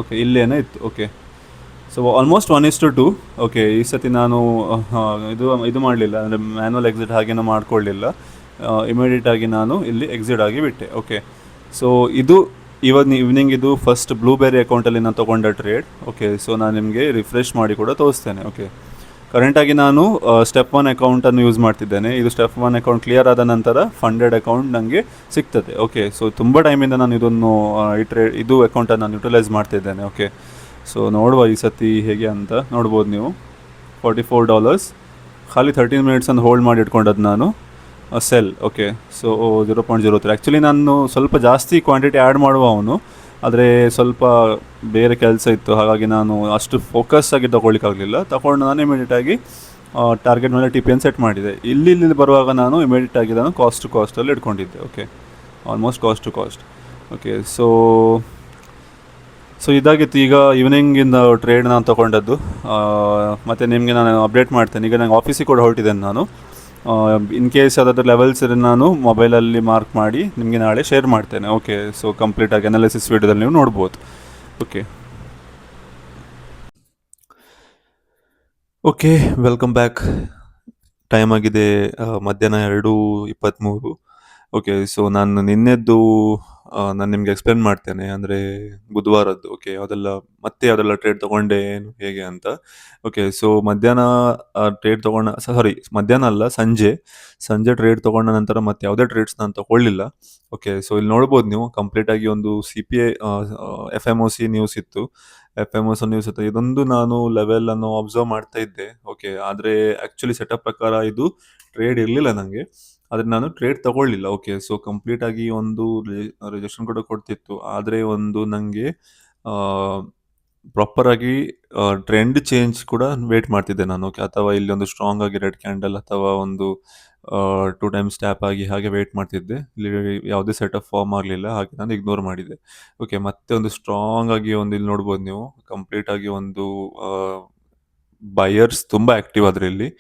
ಓಕೆ ಇಲ್ಲೇನೇ ಇತ್ತು. Okay, so almost 1:2. ಓಕೆ, ಈ ಸತಿ ನಾನು ಇದು ಮಾಡಲಿಲ್ಲ, ಅಂದರೆ ಮ್ಯಾನ್ಯಲ್ ಎಕ್ಸಿಟ್ ಹಾಗೇನೂ ಮಾಡ್ಕೊಳ್ಳಿಲ್ಲ. ಇಮಿಡಿಯೇಟಾಗಿ ನಾನು ಇಲ್ಲಿ ಎಕ್ಸಿಟ್ ಆಗಿ ಬಿಟ್ಟೆ. ಓಕೆ, ಸೊ ಇದು ಈವ್ನಿಂಗ್ ಇದು ಫಸ್ಟ್ ಬ್ಲೂಬೆರಿ ಅಕೌಂಟಲ್ಲಿ ನಾನು ತೊಗೊಂಡ ಟ್ರೇಡ್. ಓಕೆ, ಸೊ ನಾನು ನಿಮಗೆ ರಿಫ್ರೆಶ್ ಮಾಡಿ ಕೂಡ ತೋರಿಸ್ತೇನೆ. ಓಕೆ, ಕರೆಂಟಾಗಿ ನಾನು ಸ್ಟೆಪ್ 1 ಅಕೌಂಟನ್ನು ಯೂಸ್ ಮಾಡ್ತಿದ್ದೇನೆ. ಇದು ಸ್ಟೆಪ್ 1 ಅಕೌಂಟ್ ಕ್ಲಿಯರ್ ಆದ ನಂತರ ಫಂಡೆಡ್ ಅಕೌಂಟ್ ನನಗೆ ಸಿಗ್ತದೆ. ಓಕೆ, ಸೊ ತುಂಬ ಟೈಮಿಂದ ನಾನು ಇದನ್ನು ಇದು ಅಕೌಂಟನ್ನು ನಾನು ಯುಟಿಲೈಸ್ ಮಾಡ್ತಿದ್ದೇನೆ. ಓಕೆ, ಸೊ ನೋಡುವ ಈ ಸತಿ ಹೇಗೆ ಅಂತ. ನೋಡ್ಬೋದು ನೀವು, $44 ಖಾಲಿ 13 ಮಿನಿಟ್ಸನ್ನು ಹೋಲ್ಡ್ ಮಾಡಿ ಇಟ್ಕೊಂಡದ್ದು ನಾನು ಸೆಲ್. Okay, so 0.03. ಆ್ಯಕ್ಚುಲಿ ನಾನು ಸ್ವಲ್ಪ ಜಾಸ್ತಿ ಕ್ವಾಂಟಿಟಿ ಆ್ಯಡ್ ಮಾಡುವವನು, ಆದರೆ ಸ್ವಲ್ಪ ಬೇರೆ ಕೆಲಸ ಇತ್ತು, ಹಾಗಾಗಿ ನಾನು ಅಷ್ಟು ಫೋಕಸ್ ಆಗಿ ತೊಗೊಳ್ಳಿಕ್ಕಾಗಲಿಲ್ಲ. ತಗೊಂಡು ನಾನು ಇಮಿಡಿಯೇಟಾಗಿ ಟಾರ್ಗೆಟ್ ಮೇಲೆ TPN ಸೆಟ್ ಮಾಡಿದೆ. ಇಲ್ಲಿ ಬರುವಾಗ ನಾನು ಇಮಿಡಿಯೇಟಾಗಿ ನಾನು ಕಾಸ್ಟ್ ಟು ಕಾಸ್ಟಲ್ಲಿ ಇಟ್ಕೊಂಡಿದ್ದೆ. Okay, almost cost to cost. Okay, so ಇದಾಗಿತ್ತು. ಈಗ ಈವ್ನಿಂಗಿಂದ ಟ್ರೇಡ್ ನಾನು ತೊಗೊಂಡದ್ದು. ಮತ್ತು ನಿಮಗೆ ನಾನು ಅಪ್ಡೇಟ್ ಮಾಡ್ತೇನೆ. ಈಗ ನಂಗೆ ಆಫೀಸಿಗೆ ಕೂಡ ಹೊರಟಿದ್ದೇನೆ ನಾನು. ಇನ್ ಕೇಸ್ ಯಾವುದಾದ್ರೂ ಲೆವೆಲ್ಸ್ ನಾನು ಮೊಬೈಲಲ್ಲಿ ಮಾರ್ಕ್ ಮಾಡಿ ನಿಮಗೆ ನಾಳೆ ಶೇರ್ ಮಾಡ್ತೇನೆ. ಓಕೆ, ಸೊ ಕಂಪ್ಲೀಟಾಗಿ ಅನಾಲಿಸಿಸ್ ವೀಡಿಯೋದಲ್ಲಿ ನೀವು ನೋಡ್ಬೋದು. Okay, welcome back. ಟೈಮ್ ಆಗಿದೆ ಮಧ್ಯಾಹ್ನ 2:23. ಓಕೆ, ಸೊ ನಾನು ನಿನ್ನೆದ್ದು ನಾನು ನಿಮ್ಗೆ ಎಕ್ಸ್‌ಪ್ಲೇನ್ ಮಾಡ್ತೇನೆ. ಅಂದ್ರೆ ಬುಧವಾರದ್ದು. ಓಕೆ. ಯಾವ್ದೆಲ್ಲ ಟ್ರೇಡ್ ತಗೊಂಡೆ, ಏನು ಹೇಗೆ ಅಂತ. ಓಕೆ. ಸೊ ಮಧ್ಯಾಹ್ನ ಟ್ರೇಡ್ ತಗೊಂಡ ಸಾರಿ ಮಧ್ಯಾಹ್ನ ಅಲ್ಲ, ಸಂಜೆ ಟ್ರೇಡ್ ತಗೊಂಡ ನಂತರ ಮತ್ತೆ ಯಾವುದೇ ಟ್ರೇಡ್ಸ್ ನಾನು ತಗೊಳ್ಳಿಲ್ಲ. ಓಕೆ. ಸೊ ಇಲ್ಲಿ ನೋಡ್ಬೋದು ನೀವು ಕಂಪ್ಲೀಟ್ ಆಗಿ ಒಂದು CPI FMOC ನ್ಯೂಸ್ ಇತ್ತು. FMOC ನ್ಯೂಸ್ ಇತ್ತು. ಇದೊಂದು ನಾನು ಲೆವೆಲ್ ಅನ್ನು ಅಬ್ಸರ್ವ್ ಮಾಡ್ತಾ ಇದ್ದೆ. ಓಕೆ. ಆದ್ರೆ ಆಕ್ಚುಲಿ ಸೆಟಪ್ ಪ್ರಕಾರ ಇದು ಟ್ರೇಡ್ ಇರ್ಲಿಲ್ಲ ನಂಗೆ. ಆದ್ರೆ ನಾನು ಟ್ರೇಡ್ ತಗೊಳ್ಳಿಲ್ಲ. ಓಕೆ. ಸೊ ಕಂಪ್ಲೀಟ್ ಆಗಿ ಒಂದು ರಿಜೆಕ್ಷನ್ ಕೂಡ ಕೊಡ್ತಿತ್ತು. ಆದ್ರೆ ಒಂದು ನಂಗೆ ಪ್ರಾಪರ್ ಆಗಿ ಟ್ರೆಂಡ್ ಚೇಂಜ್ ಕೂಡ ವೇಟ್ ಮಾಡ್ತಿದ್ದೆ ನಾನು. ಓಕೆ. ಅಥವಾ ಇಲ್ಲಿ ಒಂದು ಸ್ಟ್ರಾಂಗ್ ಆಗಿ ರೆಡ್ ಕ್ಯಾಂಡಲ್ ಅಥವಾ ಒಂದು 2 ಟೈಮ್ಸ್ ಟ್ಯಾಪ್ ಆಗಿ ಹಾಗೆ ವೇಟ್ ಮಾಡ್ತಿದ್ದೆ. ಇಲ್ಲಿ ಯಾವುದೇ ಸೆಟಪ್ ಫಾರ್ಮ್ ಆಗಲಿಲ್ಲ. ಹಾಗೆ ನಾನು ಇಗ್ನೋರ್ ಮಾಡಿದೆ. ಓಕೆ. ಮತ್ತೆ ಒಂದು ಸ್ಟ್ರಾಂಗ್ ಆಗಿ ಒಂದು ಇಲ್ಲಿ ನೋಡ್ಬೋದು ನೀವು ಕಂಪ್ಲೀಟ್ ಆಗಿ ಒಂದು ಬಯರ್ಸ್ ತುಂಬಾ ಆಕ್ಟಿವ್ ಆದ್ರೆ ಇಲ್ಲಿ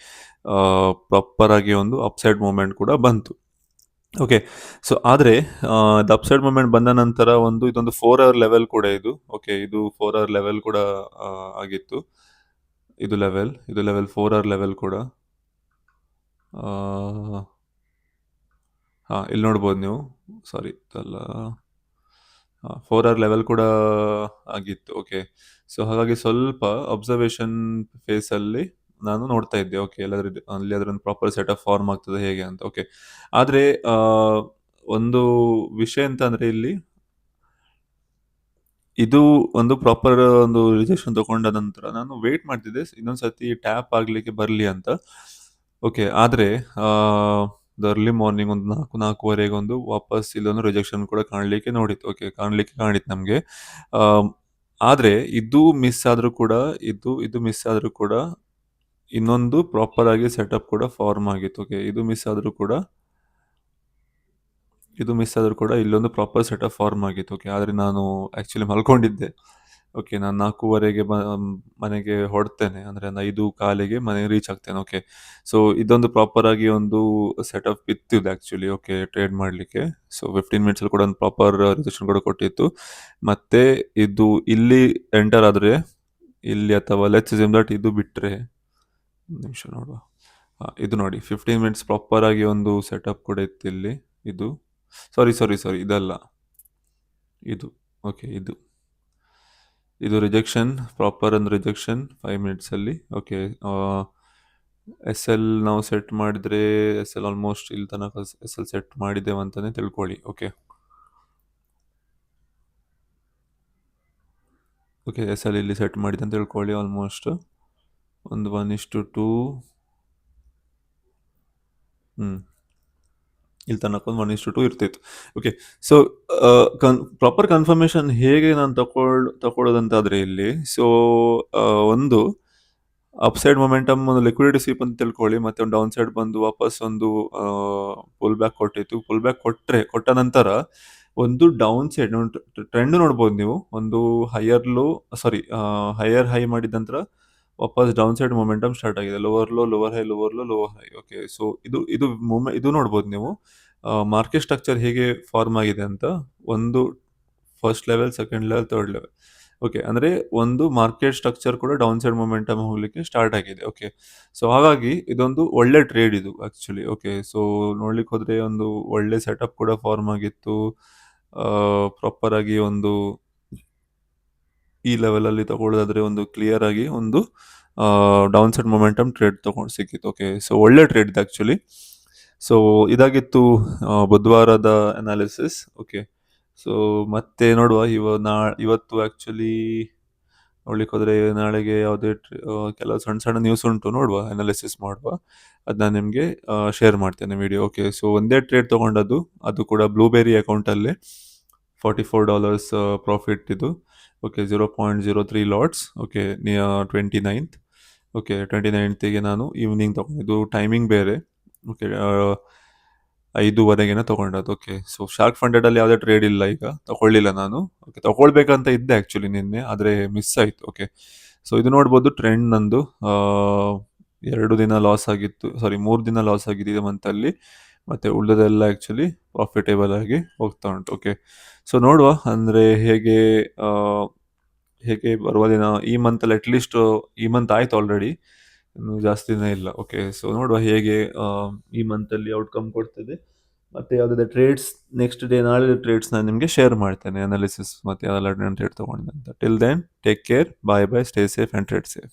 ಪ್ರಾಪರ್ ಆಗಿ ಒಂದು ಅಪ್ಸೈಡ್ ಮೂವ್ಮೆಂಟ್ ಕೂಡ ಬಂತು. ಓಕೆ. ಸೊ ಆದ್ರೆ ಅಪ್ಸೈಡ್ ಮೂವ್ಮೆಂಟ್ ಬಂದ ನಂತರ ಇದೊಂದು 4 ಅವರ್ ಲೆವೆಲ್ ಕೂಡ ಇದು. ಓಕೆ. ಇದು 4 ಅವರ್ ಲೆವೆಲ್ ಕೂಡ ಆಗಿತ್ತು. ಇದು ಲೆವೆಲ್ 4 ಅವರ್ ಲೆವೆಲ್ ಕೂಡ. ಇಲ್ಲಿ ನೋಡ್ಬೋದು ನೀವು. ಸಾರಿ ಇದಲ್ಲ. 4 ಅವರ್ ಲೆವೆಲ್ ಕೂಡ ಆಗಿತ್ತು. ಓಕೆ. ಸೊ ಹಾಗಾಗಿ ಸ್ವಲ್ಪ ಅಬ್ಸರ್ವೇಷನ್ ಫೇಸ್ ಅಲ್ಲಿ ನಾನು ನೋಡ್ತಾ ಇದ್ದೆ. ಓಕೆ. ಅಲ್ಲಿ ಒಂದು ಪ್ರಾಪರ್ ಸೆಟಪ್ ಫಾರ್ಮ್ ಆಗ್ತದೆ ಹೇಗೆ ಅಂತ. ಓಕೆ. ಆದ್ರೆ ಒಂದು ವಿಷಯ ಅಂತ ಅಂದ್ರೆ ಇಲ್ಲಿ ಇದು ಒಂದು ಪ್ರಾಪರ್ ಒಂದು ರಿಜೆಕ್ಷನ್ ತಗೊಂಡ ನಂತರ ನಾನು ವೇಟ್ ಮಾಡ್ತಿದ್ದೆ ಇನ್ನೊಂದ್ಸತಿ ಟ್ಯಾಪ್ ಆಗ್ಲಿಕ್ಕೆ ಬರ್ಲಿ ಅಂತ. ಓಕೆ. ಆದ್ರೆ ಅರ್ಲಿ ಮಾರ್ನಿಂಗ್ ಒಂದು 4:30ವರೆಗೆ ವಾಪಸ್ ಇಲ್ಲೊಂದು ರಿಜೆಕ್ಷನ್ ಕೂಡ ಕಾಣ್ಲಿಕ್ಕೆ ಕಾಣಿತ್ತು ನಮ್ಗೆ. ಆದ್ರೆ ಇದು ಮಿಸ್ ಆದ್ರೂ ಕೂಡ ಇನ್ನೊಂದು ಪ್ರಾಪರ್ ಆಗಿ ಸೆಟಪ್ ಕೂಡ ಫಾರ್ಮ್ ಆಗಿತ್ತು. ಓಕೆ. ಇದು ಮಿಸ್ ಆದ್ರೂ ಕೂಡ ಇಲ್ಲೊಂದು ಪ್ರಾಪರ್ ಸೆಟಪ್ ಫಾರ್ಮ್ ಆಗಿತ್ತು. ಓಕೆ. ಆದ್ರೆ ನಾನು ಆಕ್ಚುಲಿ ಮಲ್ಕೊಂಡಿದ್ದೆ. ಓಕೆ. ನಾನು 4:15ಗೆ ಮನೆಗೆ ಹೊರಡ್ತೇನೆ. ಅಂದ್ರೆ 5:15ಗೆ ಮನೆಗೆ ರೀಚ್ ಆಗ್ತೇನೆ. ಓಕೆ. ಸೊ ಇದೊಂದು ಪ್ರಾಪರ್ ಆಗಿ ಒಂದು ಸೆಟಪ್ ಇತ್ತು ಇದು ಆಕ್ಚುಲಿ. ಓಕೆ. ಟ್ರೇಡ್ ಮಾಡ್ಲಿಕ್ಕೆ. ಸೊ 15 ಮಿನಿಟ್ಸ್ ಅಲ್ಲಿ ಕೂಡ ಒಂದು ಪ್ರಾಪರ್ ರಿಜೆಕ್ಷನ್ ಕೂಡ ಕೊಟ್ಟಿತ್ತು. ಮತ್ತೆ ಇದು ಇಲ್ಲಿ ಎಂಟರ್ ಆದ್ರೆ ಇಲ್ಲಿ ಅಥವಾ ಲೆಟ್ಸ್ ಅಸ್ಯೂಮ್ ದಟ್ ಇದು ಬಿಟ್ರೆ ಒಂದು ನಿಮಿಷ ನೋಡುವ. ಇದು ನೋಡಿ 15 ಮಿನಿಟ್ಸ್ ಪ್ರಾಪರ್ ಆಗಿ ಒಂದು ಸೆಟಪ್ ಕೂಡ ಇತ್ತು ಇಲ್ಲಿ. ಇದು ಸಾರಿ ಇದಲ್ಲ, ಇದು. ಓಕೆ. ಇದು ರಿಜೆಕ್ಷನ್, ಪ್ರಾಪರ್ ಒಂದು ರಿಜೆಕ್ಷನ್ 5 ಮಿನಿಟ್ಸ್ ಅಲ್ಲಿ. ಓಕೆ. SL ನಾವು ಸೆಟ್ ಮಾಡಿದ್ರೆ SL ಆಲ್ಮೋಸ್ಟ್ ಇಲ್ಲಿ ತನಕ SL ಸೆಟ್ ಮಾಡಿದ್ದೇವೆ ಅಂತಾನೆ ತಿಳ್ಕೊಳ್ಳಿ. ಓಕೆ. SL ಇಲ್ಲಿ ಸೆಟ್ ಮಾಡಿದೆ ಅಂತ ತಿಳ್ಕೊಳ್ಳಿ. ಆಲ್ಮೋಸ್ಟ್ ಒಂದು 1:2 ಇಲ್ಲಿ ತನಕ ಒಂದು 1:2 ಇರ್ತಿತ್ತು. ಓಕೆ. ಸೊ ಪ್ರಾಪರ್ ಕನ್ಫರ್ಮೇಶನ್ ಹೇಗೆ ನಾನು ತಕೊಳ್ಳೋದಂತಾದ್ರೆ ಇಲ್ಲಿ ಒಂದು ಅಪ್ಸೈಡ್ ಮೊಮೆಂಟಮ್ ಒಂದು ಲಿಕ್ವಿಡಿಟಿ ಸ್ವೀಪ್ ಅಂತ ತಿಳ್ಕೊಳ್ಳಿ. ಮತ್ತೆ ಒಂದು ಡೌನ್ ಸೈಡ್ ಬಂದು ವಾಪಸ್ ಒಂದು ಪುಲ್ ಬ್ಯಾಕ್ ಕೊಟ್ಟಿತ್ತು. ಪುಲ್ ಬ್ಯಾಕ್ ಕೊಟ್ಟ ನಂತರ ಒಂದು ಡೌನ್ ಸೈಡ್ ಟ್ರೆಂಡ್ ನೋಡ್ಬೋದು ನೀವು. ಒಂದು ಹೈಯರ್ ಹೈ ಮಾಡಿದ ನಂತರ ವಾಪಸ್ ಡೌನ್ ಸೈಡ್ ಮೊಮೆಂಟಮ್ ಸ್ಟಾರ್ಟ್ ಆಗಿದೆ. Lower low, lower high, lower low, lower high. Okay. So ಇದು ನೋಡ್ಬೋದು ನೀವು ಮಾರ್ಕೆಟ್ ಸ್ಟ್ರಕ್ಚರ್ ಹೇಗೆ ಫಾರ್ಮ್ ಆಗಿದೆ ಅಂತ. ಒಂದು first level, second level, third level. Okay. ಅಂದ್ರೆ ಒಂದು ಮಾರ್ಕೆಟ್ ಸ್ಟ್ರಕ್ಚರ್ ಕೂಡ ಡೌನ್ ಸೈಡ್ ಮೊಮೆಂಟಮ್ ಹೋಗ್ಲಿಕ್ಕೆ ಸ್ಟಾರ್ಟ್ ಆಗಿದೆ. ಓಕೆ. ಸೊ ಹಾಗಾಗಿ ಇದೊಂದು ಒಳ್ಳೆ ಟ್ರೇಡ್ ಇದು ಆಕ್ಚುಲಿ. ಓಕೆ. ಸೊ ನೋಡ್ಲಿಕ್ಕೆ ಹೋದ್ರೆ ಒಂದು ಒಳ್ಳೆ ಸೆಟಪ್ ಕೂಡ ಫಾರ್ಮ್ ಆಗಿತ್ತು. ಪ್ರಾಪರ್ ಆಗಿ ಈ ಲೆವೆಲ್ ಅಲ್ಲಿ ತಗೊಳ್ಳೋದಾದ್ರೆ ಒಂದು ಕ್ಲಿಯರ್ ಆಗಿ ಒಂದು ಡೌನ್ ಸೈಡ್ ಮೊಮೆಂಟಮ್ ಟ್ರೇಡ್ ಸಿಕ್ಕಿತ್ತು. ಓಕೆ. ಸೊ ಒಳ್ಳೆ ಟ್ರೇಡ್ ಇದು ಆಕ್ಚುಲಿ. ಸೊ ಇದಾಗಿತ್ತು ಬುಧವಾರದ ಅನಾಲಿಸಿಸ್. ಓಕೆ. ಸೊ ಮತ್ತೆ ನೋಡುವ ಇವತ್ತು ಆಕ್ಚುಲಿ ನೋಡ್ಲಿಕ್ಕೆ ಹೋದ್ರೆ ನಾಳೆಗೆ ಯಾವುದೇ ಕೆಲವು ಸಣ್ಣ ನ್ಯೂಸ್ ಉಂಟು, ನೋಡುವ, ಅನಾಲಿಸಿಸ್ ಮಾಡುವ. ಅದು ನಾನು ನಿಮಗೆ ಶೇರ್ ಮಾಡ್ತೇನೆ ವಿಡಿಯೋ. ಓಕೆ. ಸೊ ಒಂದೇ ಟ್ರೇಡ್ ತಗೊಂಡದ್ದು, ಅದು ಕೂಡ ಬ್ಲೂಬೇರಿ ಅಕೌಂಟಲ್ಲಿ $44 ಪ್ರಾಫಿಟ್ ಇದು. Okay. 0.03 lots. Okay. 29th. Okay. 29th ನಾನು ಈವ್ನಿಂಗ್ ತಗೊಂಡಿದ್ದು. ಟೈಮಿಂಗ್ ಬೇರೆ. ಓಕೆ. 5:00ವರೆಗೇನೆ ತಗೊಂಡದ್ದು. ಓಕೆ. ಸೊ ಶಾರ್ಕ್ ಫಂಡೆಡ್ ಅಲ್ಲಿ ಯಾವುದೇ ಟ್ರೇಡ್ ಇಲ್ಲ, ಈಗ ತಗೊಳ್ಳಿಲ್ಲ ನಾನು. ಓಕೆ. ತಗೊಳ್ಬೇಕಂತ ಇದ್ದೆ ಆಕ್ಚುಲಿ ನಿನ್ನೆ, ಆದ್ರೆ ಮಿಸ್ ಆಯ್ತು. ಓಕೆ. ಸೊ ಇದು ನೋಡ್ಬೋದು ಟ್ರೆಂಡ್ ನಂದು 2 ದಿನ ಲಾಸ್ ಆಗಿತ್ತು. 3 ದಿನ ಲಾಸ್ ಆಗಿದೆ ಈ ಮಂತ್ ಅಲ್ಲಿ. ಮತ್ತೆ ಉಳಿದೆಲ್ಲ ಆಕ್ಚುಲಿ ಪ್ರಾಫಿಟೇಬಲ್ ಆಗಿ ಹೋಗ್ತಾ ಉಂಟು. ಓಕೆ. ಸೊ ನೋಡುವ ಅಂದ್ರೆ ಹೇಗೆ ಬರುವ ದಿನ. ಈ ಮಂತ್ ಅಲ್ಲಿ ಅಟ್ಲೀಸ್ಟ್ ಈ ಮಂತ್ ಆಯ್ತು ಆಲ್ರೆಡಿ, ಇನ್ನು ಜಾಸ್ತಿ ದಿನ ಇಲ್ಲ. ಓಕೆ. ಸೊ ನೋಡುವ ಹೇಗೆ ಈ ಮಂತ್ ಅಲ್ಲಿ ಔಟ್ಕಮ್ ಕೊಡ್ತದೆ. ಮತ್ತು ಯಾವುದಾದ್ರು ಟ್ರೇಡ್ಸ್ ನೆಕ್ಸ್ಟ್ ಡೇ ನಾಳೆ ಟ್ರೇಡ್ಸ್ ನಾನು ನಿಮಗೆ ಶೇರ್ ಮಾಡ್ತೇನೆ, ಅನಾಲಿಸಿಸ್ ಮತ್ತು ಯಾವೆಲ್ಲ ಟ್ರೇಡ್ ತೊಗೊಂಡೆ ಅಂತ. Till then take care, bye bye, stay safe and trade safe.